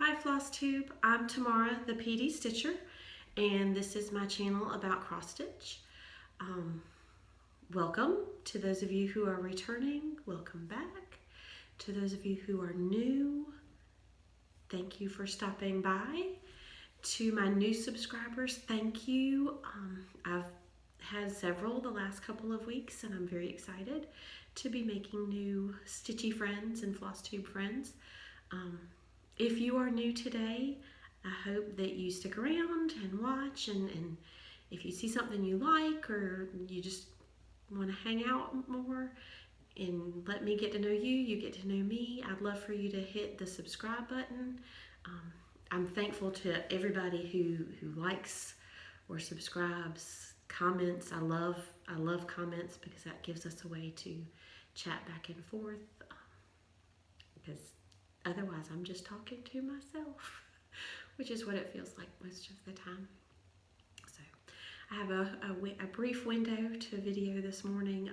Hi Flosstube, I'm Tamara the PD Stitcher, and this is my channel about cross stitch. Welcome to those of you who are returning, welcome back. To those of you who are new, thank you for stopping by. To my new subscribers, thank you. I've had several the last couple of weeks and I'm very excited to be making new stitchy friends and Flosstube friends. If you are new today, I hope that you stick around and watch, and if you see something you like or you just want to hang out more and let me get to know you, you get to know me, I'd love for you to hit the subscribe button. I'm thankful to everybody who likes or subscribes, comments. I love comments because that gives us a way to chat back and forth, because otherwise I'm just talking to myself, which is what it feels like most of the time. So I have a brief window to video this morning.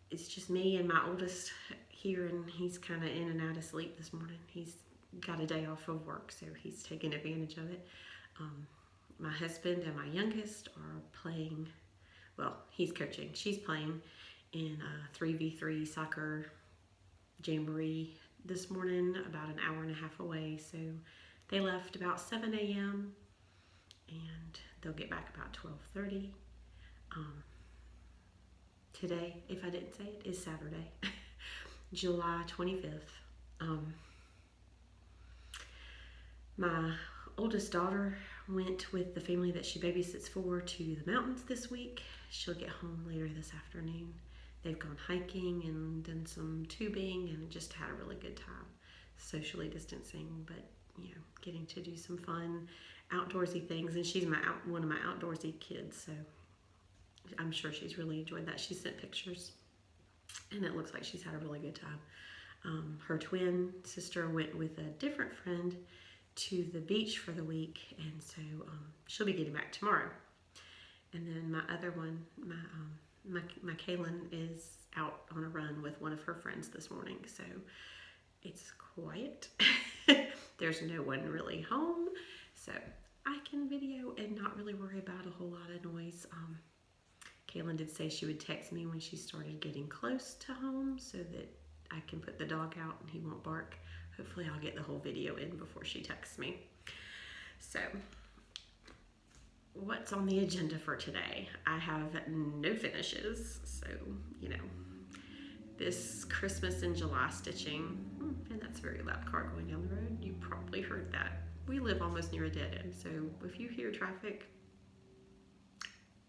It's just me and my oldest here, and he's kind of in and out of sleep this morning. He's got a day off of work, so he's taking advantage of it. My husband and my youngest are playing, well, he's coaching. She's playing in a 3v3 soccer jamboree this morning, about an hour and a half away. So they left about 7 a.m. and they'll get back about 12:30. Today, if I didn't say it, is Saturday, July 25th. My oldest daughter went with the family that she babysits for to the mountains this week. She'll get home later this afternoon. They've gone hiking and done some tubing and just had a really good time, socially distancing, but getting to do some fun outdoorsy things. And she's one of my outdoorsy kids, so I'm sure she's really enjoyed that. She sent pictures and it looks like she's had a really good time. Her twin sister went with a different friend to the beach for the week, and so she'll be getting back tomorrow. And then my other one, my Kaylin, is out on a run with one of her friends this morning, so it's quiet. There's no one really home, so I can video and not really worry about a whole lot of noise. Kaylin did say she would text me when she started getting close to home so that I can put the dog out and he won't bark. Hopefully I'll get the whole video in before she texts me. So what's on the agenda for today? I have no finishes, so this Christmas in July stitching, and that's a very loud car going down the road. You probably heard that. We live almost near a dead end, so if you hear traffic,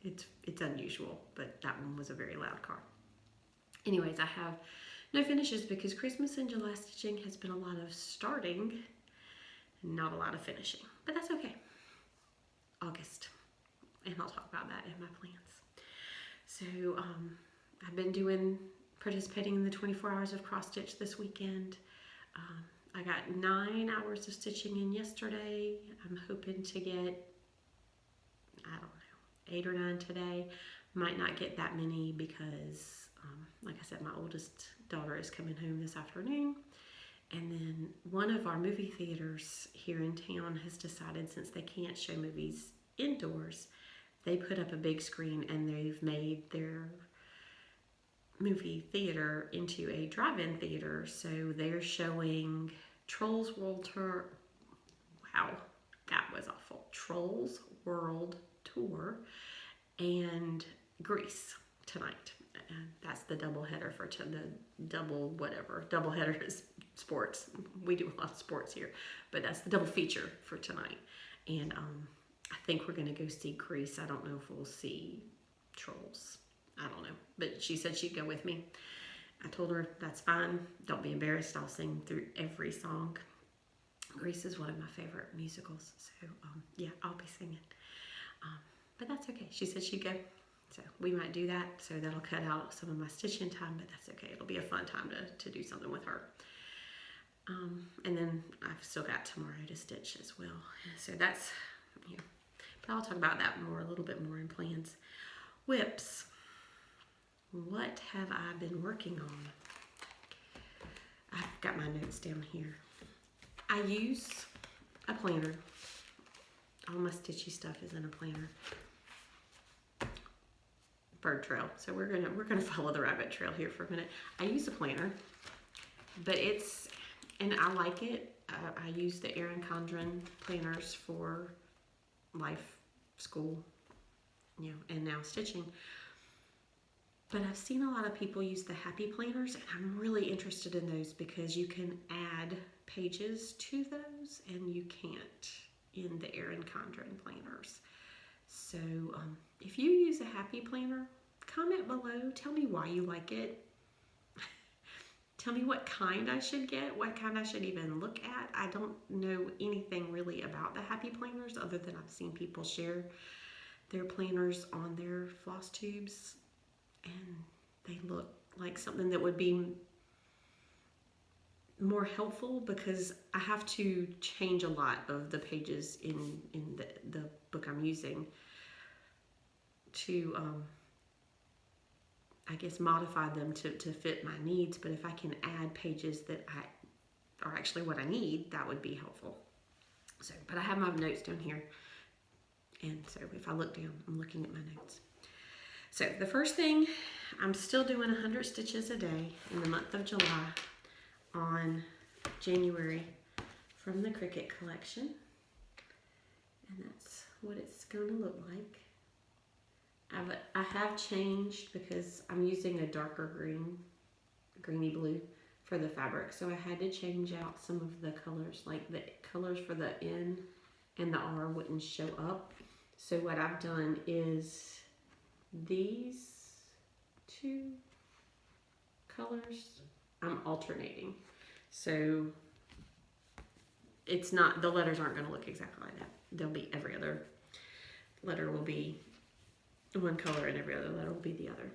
it's unusual, but that one was a very loud car. Anyways, I have no finishes because Christmas in July stitching has been a lot of starting, not a lot of finishing, but that's okay. August, and I'll talk about that in my plans. So I've been participating in the 24 hours of cross stitch this weekend. I got 9 hours of stitching in yesterday. I'm hoping to get, 8 or 9 today. Might not get that many because like I said, my oldest daughter is coming home this afternoon, and then one of our movie theaters here in town has decided, since they can't show movies indoors, they put up a big screen and they've made their movie theater into a drive-in theater. So they're showing Trolls World Tour. Wow, that was awful. Trolls World Tour and Grease tonight. And that's the double header for the double header is sports. We do a lot of sports here, but that's the double feature for tonight. And I think we're gonna go see Grease. I don't know if we'll see Trolls. I don't know, but she said she'd go with me. I told her that's fine. Don't be embarrassed. I'll sing through every song. Grease is one of my favorite musicals, so yeah, I'll be singing. But that's okay. She said she'd go. So we might do that, so that'll cut out some of my stitching time, but that's okay. It'll be a fun time to do something with her. And then I've still got tomorrow to stitch as well. So that's, but I'll talk about that a little bit more in plans. Whips. What have I been working on? I've got my notes down here. I use a planner. All my stitchy stuff is in a planner. Bird trail. So we're gonna follow the rabbit trail here for a minute. I use a planner, but and I like it. I use the Erin Condren planners for life, school, and now stitching. But I've seen a lot of people use the happy planners, and I'm really interested in those because you can add pages to those, and you can't in the Erin Condren planners. So if you use a happy planner, comment below. Tell me why you like it. Tell me what kind I should get, what kind I should even look at. I don't know anything really about the happy planners other than I've seen people share their planners on their Flosstubes, and they look like something that would be more helpful because I have to change a lot of the pages in the book I'm using to I guess modify them to fit my needs. But if I can add pages that are actually what I need, that would be helpful. So, but I have my notes down here, and so if I look down, I'm looking at my notes. So the first thing, I'm still doing 100 stitches a day in the month of July on January from the Cricut collection, and that's what it's going to look like. I have changed because I'm using a darker greeny blue for the fabric, so I had to change out some of the colors, like the colors for the N and the R wouldn't show up. So what I've done is these two colors I'm alternating, so it's not, the letters aren't going to look exactly like that. They'll be, every other letter will be one color and every other letter will be the other.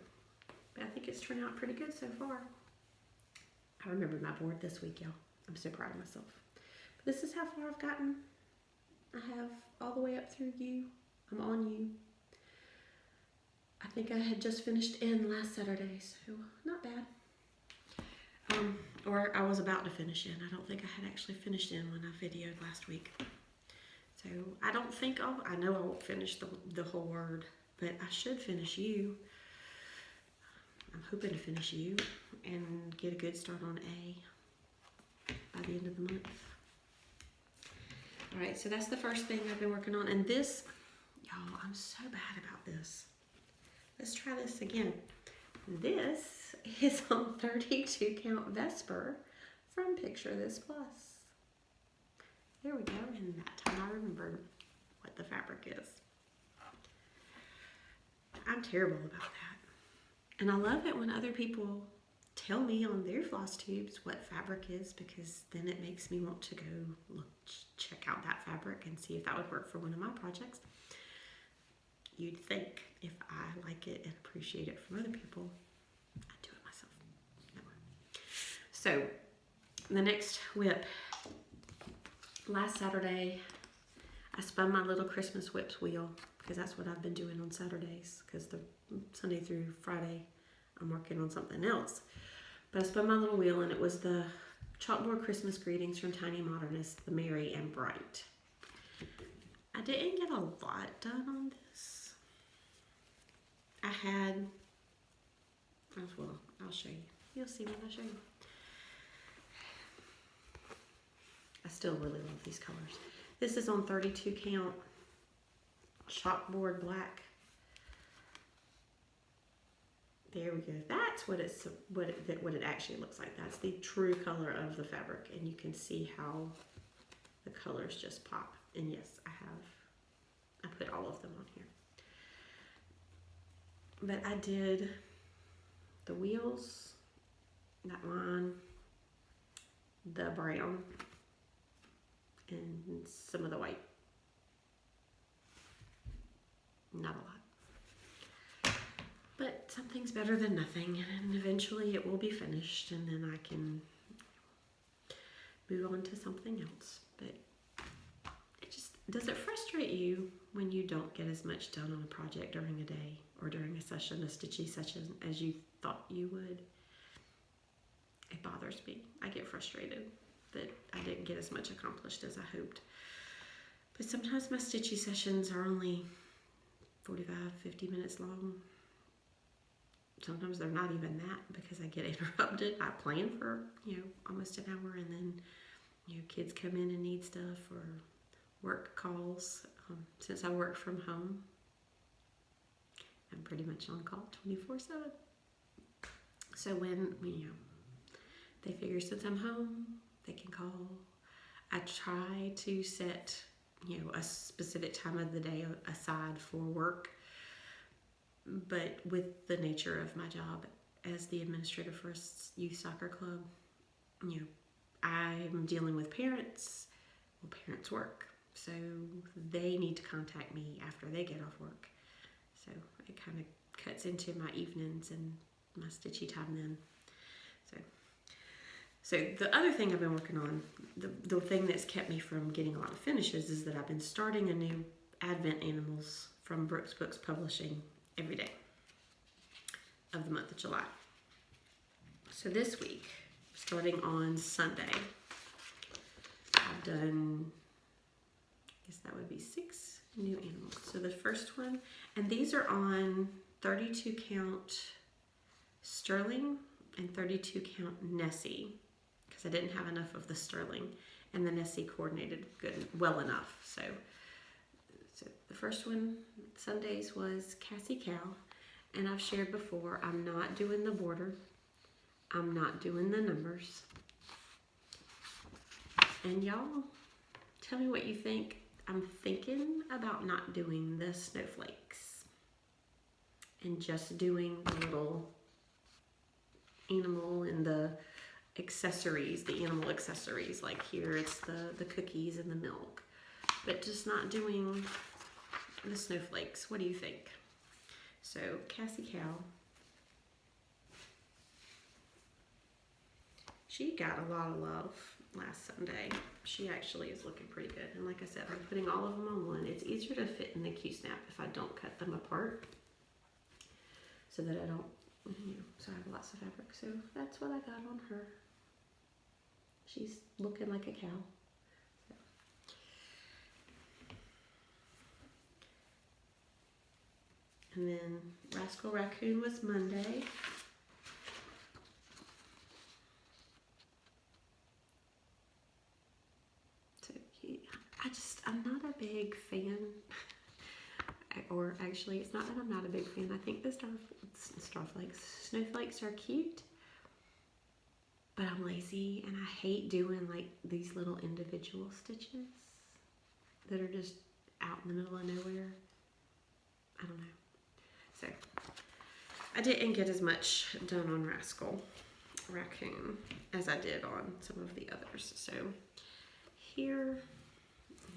But I think it's turned out pretty good so far. I remembered my board this week, y'all. I'm so proud of myself. But this is how far I've gotten. I have all the way up through U. I'm on U. I think I had just finished N last Saturday, so not bad. Or I was about to finish N. I don't think I had actually finished N when I videoed last week. So I don't think I know I won't finish the whole word, but I should finish U. I'm hoping to finish U and get a good start on A by the end of the month. All right, so that's the first thing I've been working on. And this, y'all, I'm so bad about this. Let's try this again. This is on 32 count Vesper from Picture This Plus. There we go, and that time I remembered what the fabric is. I'm terrible about that. And I love it when other people tell me on their Flosstubes what fabric is, because then it makes me want to go check out that fabric and see if that would work for one of my projects. You'd think if I like it and appreciate it from other people, I'd do it myself. No. So the next whip, last Saturday, I spun my little Christmas whips wheel, because that's what I've been doing on Saturdays, because the Sunday through Friday I'm working on something else. But I spun my little wheel, and it was the Chalkboard Christmas Greetings from Tiny Modernist, the Merry and Bright. I didn't get a lot done on this. I had, well, I'll show you. You'll see when I show you. I still really love these colors. This is on 32 count Chalkboard black. There we go. That's what it actually looks like. That's the true color of the fabric, and you can see how the colors just pop. And yes, I put all of them on here. But I did the wheels, that line, the brown, and some of the white. Not a lot. But something's better than nothing, and eventually it will be finished, and then I can move on to something else. But it just, does it frustrate you when you don't get as much done on a project during a day or during a session, a stitchy session, as you thought you would? It bothers me. I get frustrated. that I didn't get as much accomplished as I hoped. But sometimes my stitchy sessions are only 45, 50 minutes long. Sometimes they're not even that because I get interrupted. I plan for, almost an hour, and then, kids come in and need stuff, or work calls. Since I work from home, I'm pretty much on call 24/7. So when, they figure since I'm home, they can call. I try to set, a specific time of the day aside for work. But with the nature of my job as the administrator for a youth soccer club, I'm dealing with parents. Well, parents work, so they need to contact me after they get off work. So it kind of cuts into my evenings and my stitchy time then. So the other thing I've been working on, the thing that's kept me from getting a lot of finishes, is that I've been starting a new Advent Animals from Brooks Books Publishing every day of the month of July. So this week, starting on Sunday, I've done, I guess that would be 6 new animals. So the first one, and these are on 32 count sterling and 32 count Nessie, because I didn't have enough of the sterling, and the Nessie coordinated well enough. So the first one, Sundays, was Cassie Cow, and I've shared before, I'm not doing the border, I'm not doing the numbers. And y'all, tell me what you think. I'm thinking about not doing the snowflakes and just doing the little animal and the accessories, the animal accessories. Like here it's the cookies and the milk, but just not doing the snowflakes. What do you think? So Cassie Cow, she got a lot of love last Sunday. She actually is looking pretty good. And like I said, I'm putting all of them on one. It's easier to fit in the Q-snap if I don't cut them apart, so that I don't, so I have lots of fabric. So that's what I got on her. She's looking like a cow. So. And then Rascal Raccoon was Monday. I'm not a big fan, or actually it's not that I'm not a big fan. I think the snowflakes are cute, but I'm lazy and I hate doing like these little individual stitches that are just out in the middle of nowhere. I don't know. So I didn't get as much done on Rascal Raccoon as I did on some of the others. So here,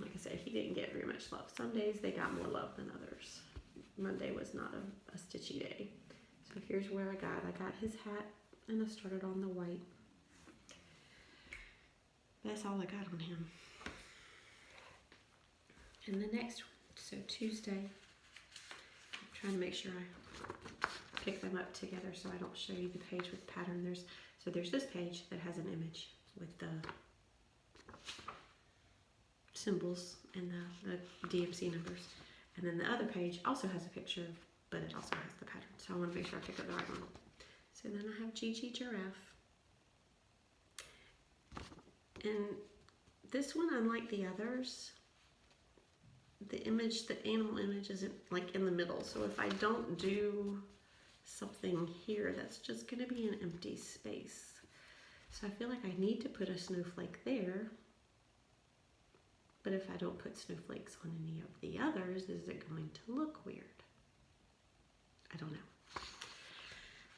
like I said, he didn't get very much love. Some days they got more love than others. Monday was not a stitchy day. So here's where I got his hat, and I started on the white. That's all I got on him. And the next one, so Tuesday, I'm trying to make sure I pick them up together so I don't show you the page with pattern. There's this page that has an image with the symbols and the DMC numbers, and then the other page also has a picture, but it also has the pattern, so I want to make sure I pick up the right one. So then I have Gigi Giraffe, and this one, unlike the others, the animal image isn't like in the middle, so if I don't do something here, that's just going to be an empty space. So I feel like I need to put a snowflake there. But if I don't put snowflakes on any of the others, is it going to look weird? I don't know.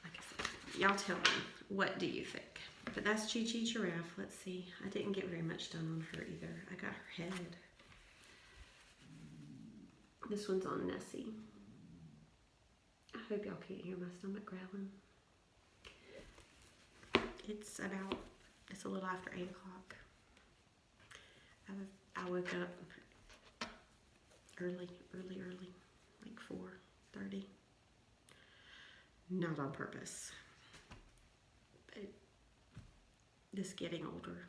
Like I said, y'all tell me, what do you think? But that's Gigi Giraffe. Let's see. I didn't get very much done on her either. I got her head. This one's on Nessie. I hope y'all can't hear my stomach growling. It's a little after 8 o'clock. I woke up early, like 4:30. Not on purpose, but just getting older.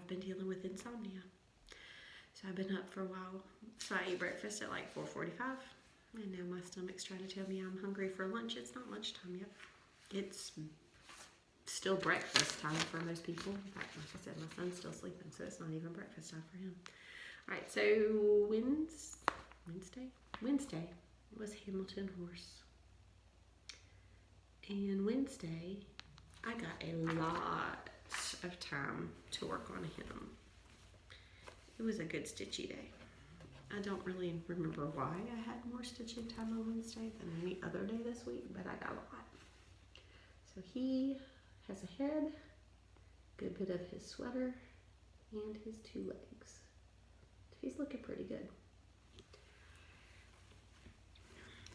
been dealing with insomnia. So I've been up for a while. So I ate breakfast at like 4:45, and now my stomach's trying to tell me I'm hungry for lunch. It's not lunchtime yet. It's still breakfast time for most people. In fact, like I said, my son's still sleeping, so it's not even breakfast time for him. All right, so Wednesday was Hamilton Horse. And Wednesday, I got a lot of time to work on him. It was a good stitchy day. I don't really remember why I had more stitching time on Wednesday than any other day this week, but I got a lot. So he has a head, good bit of his sweater, and his 2 legs. So he's looking pretty good.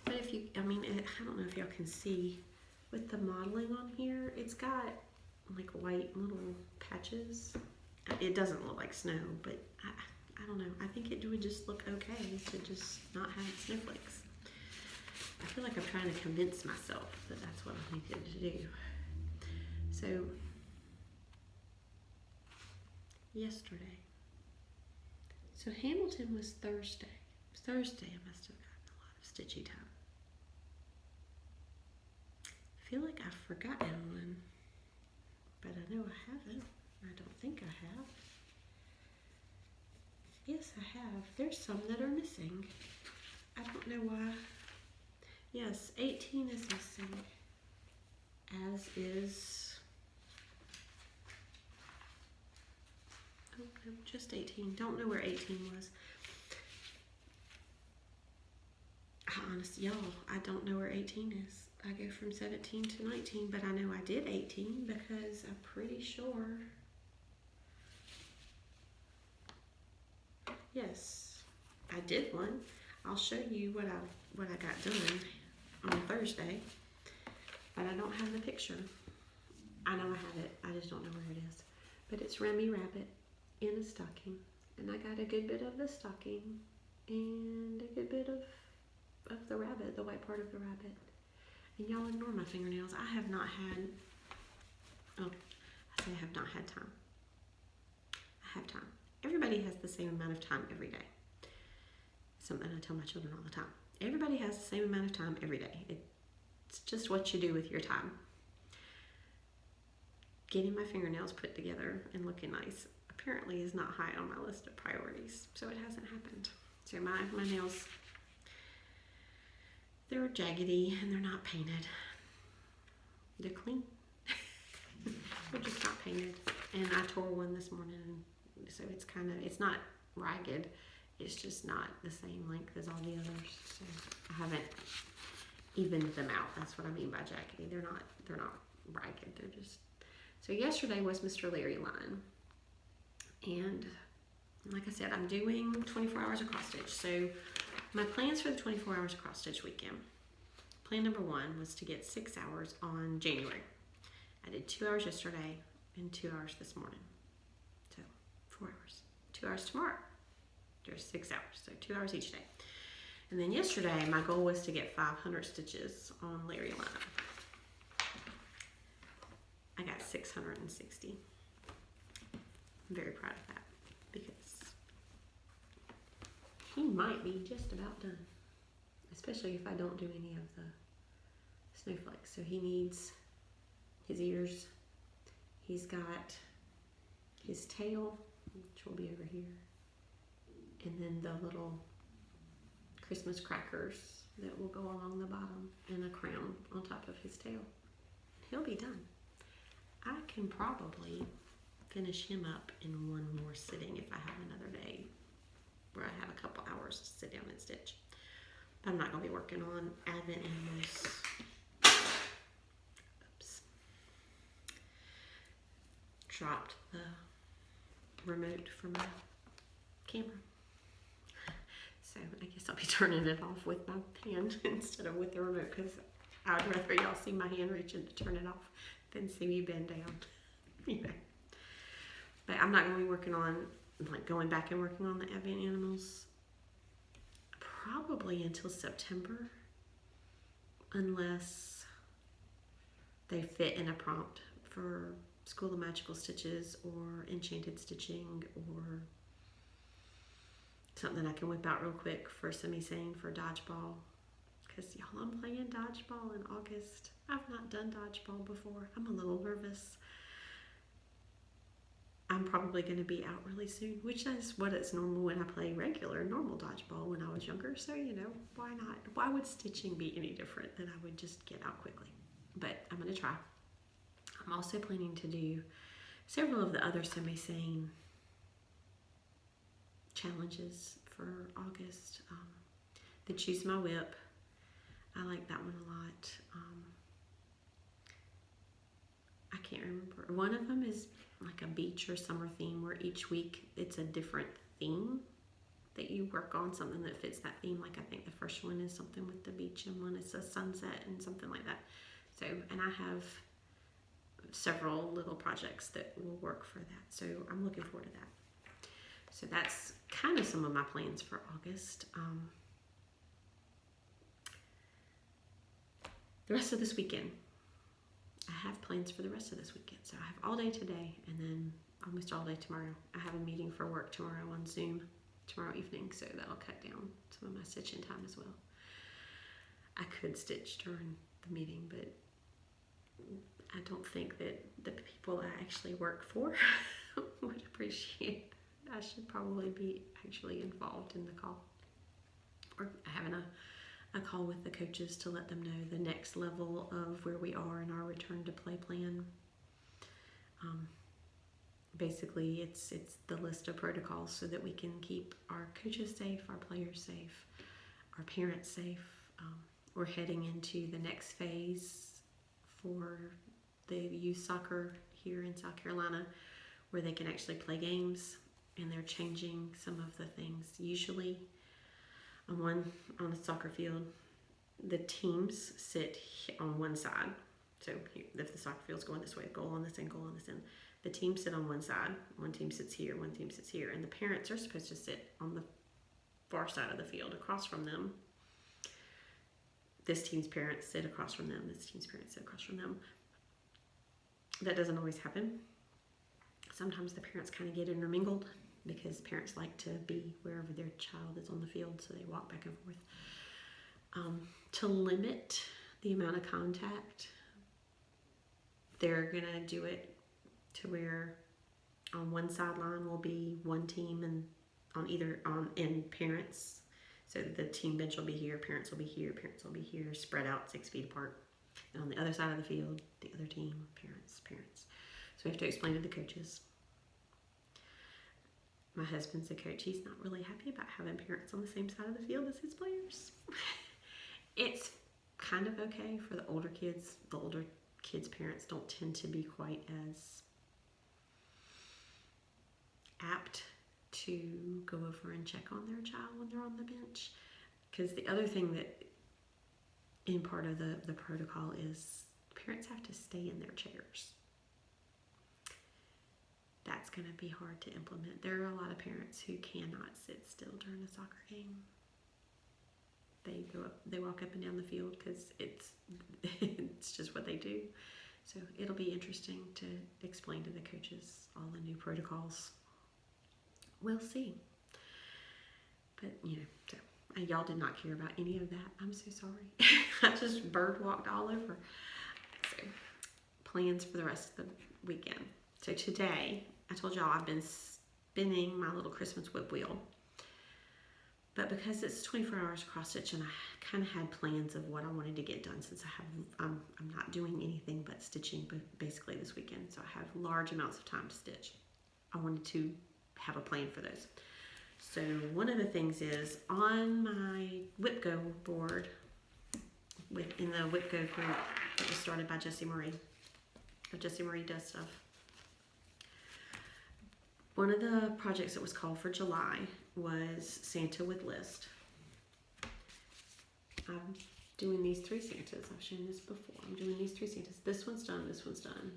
But if you, I don't know if y'all can see with the modeling on here, it's got like white little patches. It doesn't look like snow, but I don't know. I think it would just look okay to just not have snowflakes. I feel like I'm trying to convince myself that that's what I needed to do. So, yesterday. So Hamilton was Thursday. Thursday I must have gotten a lot of stitchy time. I feel like I've forgotten one, but I know I haven't. I don't think I have. Yes, I have. There's some that are missing. I don't know why. Yes, 18 is missing, as is, oh no, just 18. Don't know where 18 was. Honestly, y'all, I don't know where 18 is. I go from 17 to 19, but I know I did 18 because I'm pretty sure. Yes, I did one. I'll show you what I got done on Thursday, but I don't have the picture. I know I have it. I just don't know where it is. But it's Remy Rabbit in a stocking, and I got a good bit of the stocking and a good bit of the rabbit, the white part of the rabbit. And y'all ignore my fingernails. I have not had. Oh, I say I have not had time. I have time. Everybody has the same amount of time every day. Something I tell my children all the time. Everybody has the same amount of time every day. It's just what you do with your time. Getting my fingernails put together and looking nice apparently is not high on my list of priorities, so it hasn't happened. So my nails, they're jaggedy and they're not painted. They're clean. They're just not painted. And I tore one this morning, so it's not ragged. It's just not the same length as all the others. So I haven't evened them out. That's what I mean by jaggedy. They're not ragged. They're just. So yesterday was Mr. Larry line. And like I said, I'm doing 24 hours of cross stitch. So my plans for the 24 hours of cross stitch weekend. Plan number 1 was to get 6 hours on January. I did 2 hours yesterday and 2 hours this morning. So 4 hours. 2 hours tomorrow. There's 6 hours, so 2 hours each day. And then yesterday, my goal was to get 500 stitches on Larry line. I got 660. I'm very proud of that because he might be just about done, especially if I don't do any of the snowflakes. So he needs his ears. He's got his tail, which will be over here. And then the little Christmas crackers that will go along the bottom and a crown on top of his tail. He'll be done. I can probably finish him up in one more sitting if I have another day where I have a couple hours to sit down and stitch. But I'm not going to be working on Advent Animals. Oops. Dropped the remote from my camera. So I guess I'll be turning it off with my hand instead of with the remote because I'd rather y'all see my hand reaching to turn it off than see me bend down. Anyway. But I'm not going to be working on, like going back and working on the Advent Animals probably until September unless they fit in a prompt for School of Magical Stitches or Enchanted Stitching or something I can whip out real quick for semi-sane for dodgeball. Because y'all, I'm playing dodgeball in August. I've not done dodgeball before. I'm a little nervous. I'm probably going to be out really soon, which is what it's normal when I play normal dodgeball when I was younger. So, you know, why not? Why would stitching be any different than I would just get out quickly? But I'm going to try. I'm also planning to do several of the other semi-sane challenges for August. The Choose My Whip. I like that one a lot. I can't remember. One of them is like a beach or summer theme where each week it's a different theme that you work on, something that fits that theme. Like I think the first one is something with the beach and one is a sunset and something like that. So, and I have several little projects that will work for that. So I'm looking forward to that. So that's kind of some of my plans for August. The rest of this weekend, I have plans for the rest of this weekend. So I have all day today and then almost all day tomorrow. I have a meeting for work tomorrow on Zoom tomorrow evening, so that'll cut down some of my stitching time as well. I could stitch during the meeting, but I don't think that the people I actually work for would appreciate. I should probably be actually involved in the call or having a call with the coaches to let them know the next level of where we are in our return to play plan. Basically, it's the list of protocols so that we can keep our coaches safe, our players safe, our parents safe. We're heading into the next phase for the youth soccer here in South Carolina where they can actually play games, and they're changing some of the things. Usually on a soccer field, the teams sit on one side. So if the soccer field's going this way, goal on this end, goal on this end, the teams sit on one side. One team sits here, one team sits here, and the parents are supposed to sit on the far side of the field across from them. This team's parents sit across from them. This team's parents sit across from them. That doesn't always happen. Sometimes the parents kind of get intermingled because parents like to be wherever their child is on the field, so they walk back and forth. To limit the amount of contact, they're going to do it to where on one sideline will be one team and parents. So the team bench will be here, parents will be here, parents will be here, spread out 6 feet apart. And on the other side of the field, the other team, parents. So we have to explain to the coaches. My husband's a coach. He's not really happy about having parents on the same side of the field as his players. It's kind of okay for the older kids. The older kids' parents don't tend to be quite as apt to go over and check on their child when they're on the bench. Because the other thing that in part of the protocol is parents have to stay in their chairs. That's going to be hard to implement. There are a lot of parents who cannot sit still during a soccer game. They walk up and down the field because it's just what they do. So it'll be interesting to explain to the coaches all the new protocols. We'll see. But, so y'all did not care about any of that. I'm so sorry. I just bird walked all over. So, plans for the rest of the weekend. So today, I told y'all I've been spinning my little Christmas whip wheel. But because it's 24 hours cross stitch, and I kind of had plans of what I wanted to get done since I'm not doing anything but stitching basically this weekend. So I have large amounts of time to stitch. I wanted to have a plan for those. So one of the things is on my WhipGo board in the WhipGo group that was started by Jessie Marie. Jessie Marie does stuff. One of the projects that was called for July was Santa with List. I'm doing these 3 Santas. I've shown this before. I'm doing these 3 Santas. This one's done. This one's done.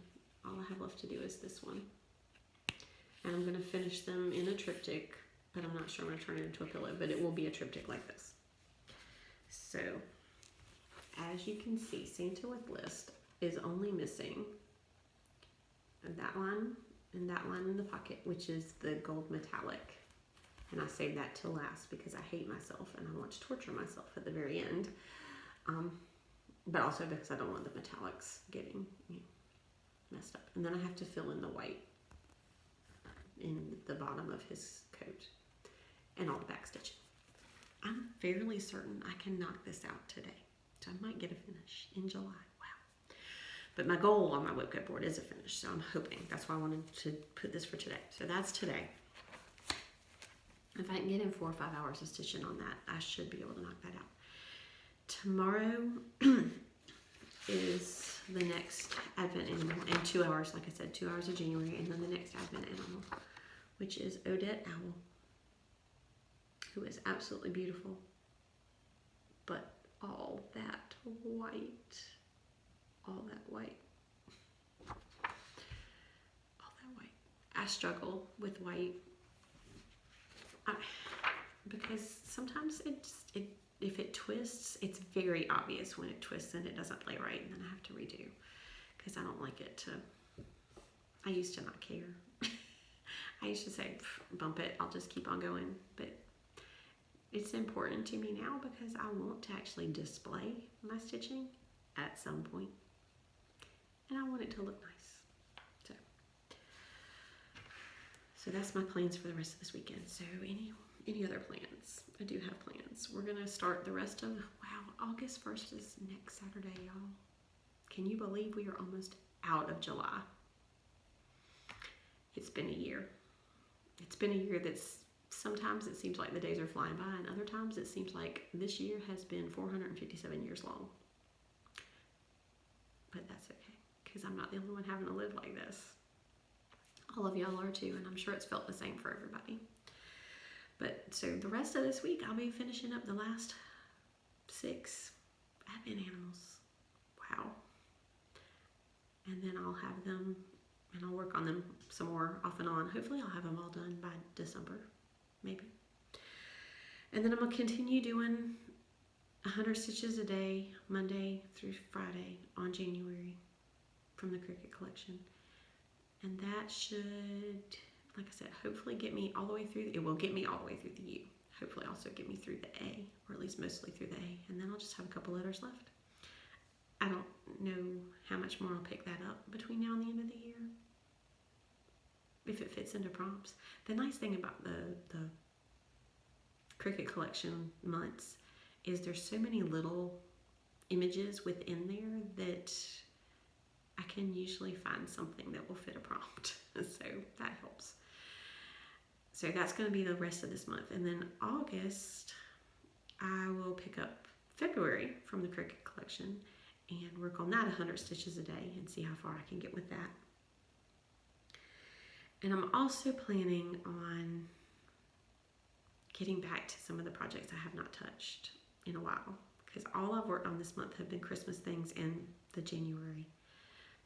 All I have left to do is this one. And I'm going to finish them in a triptych, but I'm not sure I'm going to turn it into a pillow, but it will be a triptych like this. So, as you can see, Santa with List is only missing that line and that line in the pocket, which is the gold metallic. And I saved that till last because I hate myself and I want to torture myself at the very end. But also because I don't want the metallics getting messed up. And then I have to fill in the white in the bottom of his coat and all the back stitching. I'm fairly certain I can knock this out today. So I might get a finish in July. Wow. But my goal on my whipcut board is a finish. So I'm hoping. That's why I wanted to put this for today. So that's today. If I can get in 4 or 5 hours of stitching on that, I should be able to knock that out. Tomorrow is the next Advent animal, and 2 hours, like I said, 2 hours of January, and then the next Advent animal, which is Odette Owl, who is absolutely beautiful, but all that white, all that white, all that white. I struggle with white because sometimes if it twists, it's very obvious when it twists and it doesn't lay right, and then I have to redo because I don't like it to. I used to not care. I used to say, bump it, I'll just keep on going. But it's important to me now because I want to actually display my stitching at some point, and I want it to look nice. So that's my plans for the rest of this weekend. So any other plans? I do have plans. We're gonna start the rest of, wow, August 1st is next Saturday, y'all. Can you believe we are almost out of July? It's been a year. It's been a year that's, sometimes it seems like the days are flying by, and other times it seems like this year has been 457 years long. But that's okay, because I'm not the only one having to live like this. All of y'all are too, and I'm sure it's felt the same for everybody. But so the rest of this week, I'll be finishing up the last 6 Advent animals. Wow. And then I'll have them, and I'll work on them some more off and on. Hopefully I'll have them all done by December, maybe. And then I'm going to continue doing 100 stitches a day, Monday through Friday on January from the Cricut collection. And that should, like I said, hopefully get me all the way through. It will get me all the way through the U. Hopefully also get me through the A, or at least mostly through the A. And then I'll just have a couple letters left. I don't know how much more I'll pick that up between now and the end of the year, if it fits into prompts. The nice thing about the Cricut collection months is there's so many little images within there that I can usually find something that will fit a prompt. So that helps. So that's going to be the rest of this month. And then August, I will pick up February from the Cricut collection and work on that 100 stitches a day and see how far I can get with that. And I'm also planning on getting back to some of the projects I have not touched in a while, because all I've worked on this month have been Christmas things and the January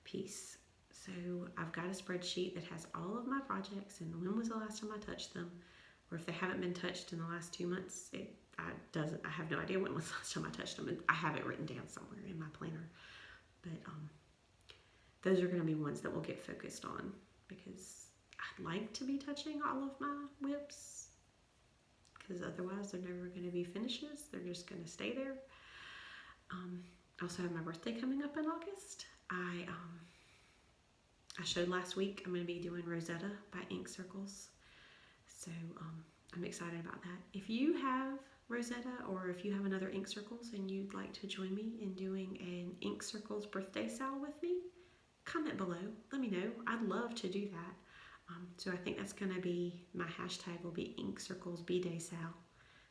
piece. So I've got a spreadsheet that has all of my projects and when was the last time I touched them, or if they haven't been touched in the last 2 months, I have no idea when was the last time I touched them, and I have it written down somewhere in my planner. But those are going to be ones that we'll get focused on, because I'd like to be touching all of my whips, because otherwise they're never going to be finishes. They're just going to stay there. I also have my birthday coming up in August. I showed last week I'm going to be doing Rosetta by Ink Circles. So I'm excited about that. If you have Rosetta, or if you have another Ink Circles and you'd like to join me in doing an Ink Circles birthday sal with me, comment below. Let me know. I'd love to do that. So I think that's going to be, my hashtag will be Ink Circles B-Day Sal.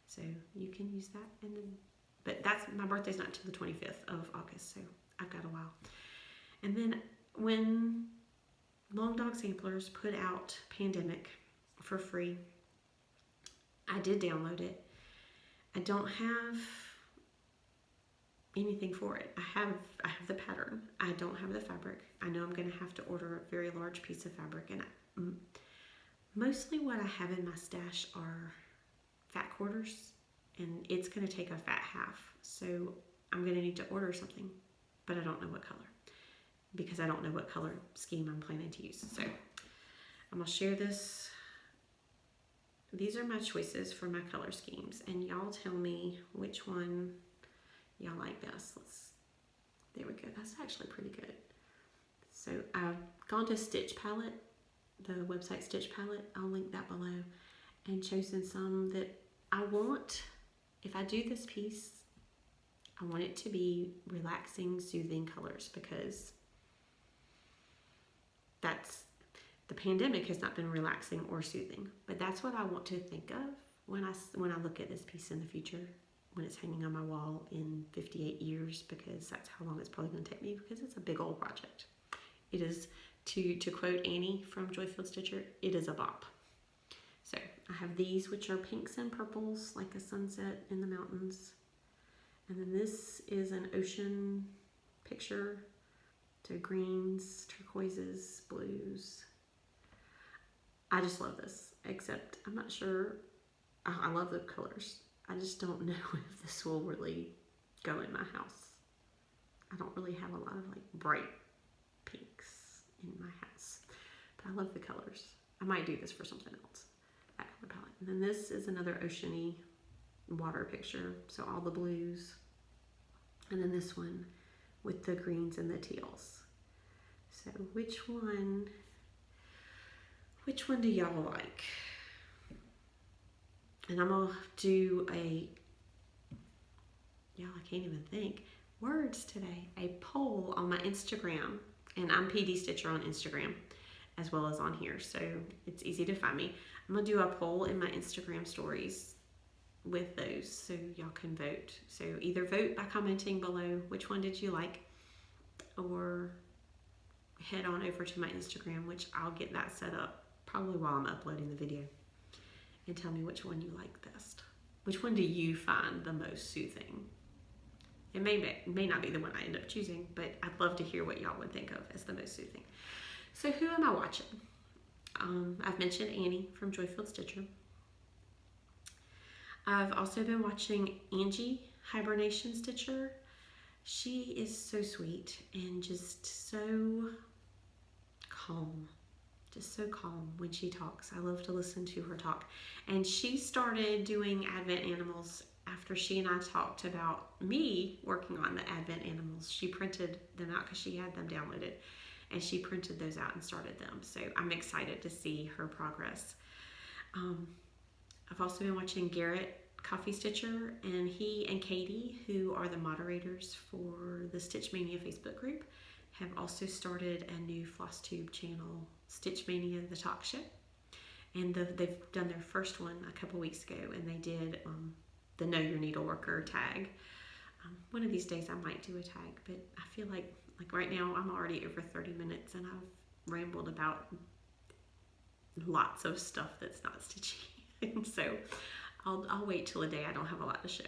So you can use that. And then, but that's, my birthday's not until the 25th of August, so I've got a while. And then when Long Dog Samplers put out Pandemic for free, I did download it. I don't have anything for it. I have the pattern. I don't have the fabric. I know I'm going to have to order a very large piece of fabric, and mostly what I have in my stash are fat quarters, and it's going to take a fat half. So I'm going to need to order something, but I don't know what color. because I don't know what color scheme I'm planning to use. So I'm going to share this. These are my choices for my color schemes, and y'all tell me which one y'all like best. There we go. That's actually pretty good. So I've gone to Stitch Palette, the website Stitch Palette. I'll link that below, and chosen some that I want. If I do this piece, I want it to be relaxing, soothing colors, because the pandemic has not been relaxing or soothing, but that's what I want to think of when I look at this piece in the future, when it's hanging on my wall in 58 years, because that's how long it's probably going to take me, because it's a big old project. It is, to quote Annie from Joyfield Stitcher, it is a bop. So I have these, which are pinks and purples, like a sunset in the mountains. And then this is an ocean picture. So greens, turquoises, blues. I just love this, except I'm not sure. I love the colors. I just don't know if this will really go in my house. I don't really have a lot of like bright pinks in my house, but I love the colors. I might do this for something else, that color palette. And then this is another oceany water picture, so all the blues. And then this one with the greens and the teals. So which one do y'all like? And I'm gonna do I can't even think words today, a poll on my Instagram, and I'm PD Stitcher on Instagram as well as on here, so it's easy to find me. I'm gonna do a poll in my Instagram stories with those, so y'all can vote. So either vote by commenting below which one did you like, or head on over to my Instagram, which I'll get that set up probably while I'm uploading the video, and tell me which one you like best. Which one do you find the most soothing? It may not be the one I end up choosing, but I'd love to hear what y'all would think of as the most soothing. So who am I watching? I've mentioned Annie from Joyfield Stitcher. I've also been watching Angie, Hibernation Stitcher. She is so sweet and just so calm. Just so calm when she talks. I love to listen to her talk. And she started doing Advent Animals after she and I talked about me working on the Advent Animals. She printed them out because she had them downloaded, and she printed those out and started them. So I'm excited to see her progress. I've also been watching Garrett Coffee Stitcher, and he and Katie, who are the moderators for the Stitch Mania Facebook group, have also started a new Flosstube channel, Stitch Mania the Talk Show. And they've done their first one a couple weeks ago, and they did the Know Your Needleworker tag. One of these days I might do a tag, but I feel like right now I'm already over 30 minutes and I've rambled about lots of stuff that's not stitching. So I'll wait till a day I don't have a lot to show,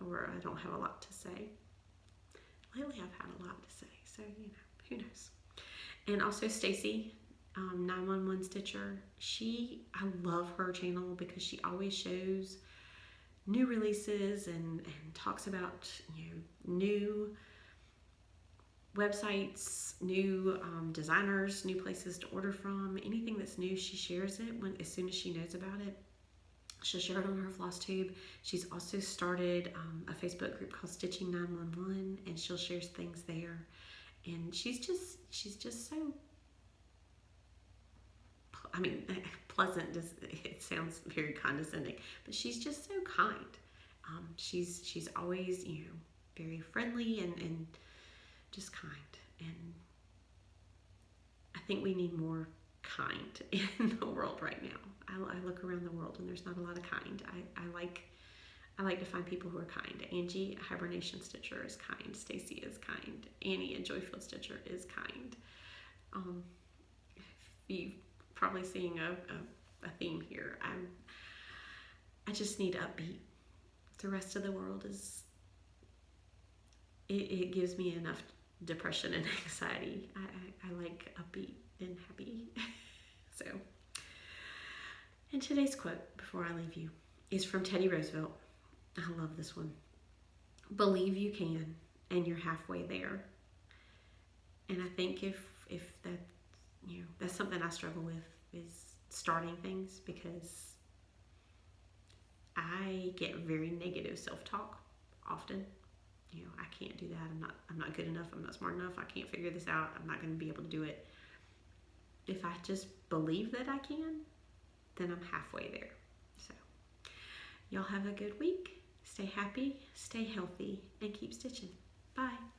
or I don't have a lot to say. Lately I've had a lot to say, so who knows. And also Stacy, 911 Stitcher. I love her channel because she always shows new releases and talks about new websites, new designers, new places to order from. Anything that's new, she shares it as soon as she knows about it. She'll share it on her Flosstube. She's also started a Facebook group called Stitching 911, and she'll share things there. And she's just so, pleasant. It sounds very condescending, but she's just so kind. She's always very friendly and just kind. And I think we need more kind in the world right now. I look around the world and there's not a lot of kind. I like to find people who are kind. Angie, Hibernation Stitcher, is kind. Stacy is kind. Annie, a Joyfield Stitcher, is kind. You've probably seeing a theme here. I just need upbeat. The rest of the world it gives me enough depression and anxiety. I like upbeat and happy. So, and today's quote, before I leave you, is from Teddy Roosevelt. I love this one. Believe you can, and you're halfway there. And I think if that, you know, that's something I struggle with, is starting things, because I get very negative self-talk often. You know, I can't do that. I'm not good enough. I'm not smart enough. I can't figure this out. I'm not going to be able to do it. If I just believe that I can, then I'm halfway there. So, y'all have a good week. Stay happy, stay healthy, and keep stitching. Bye.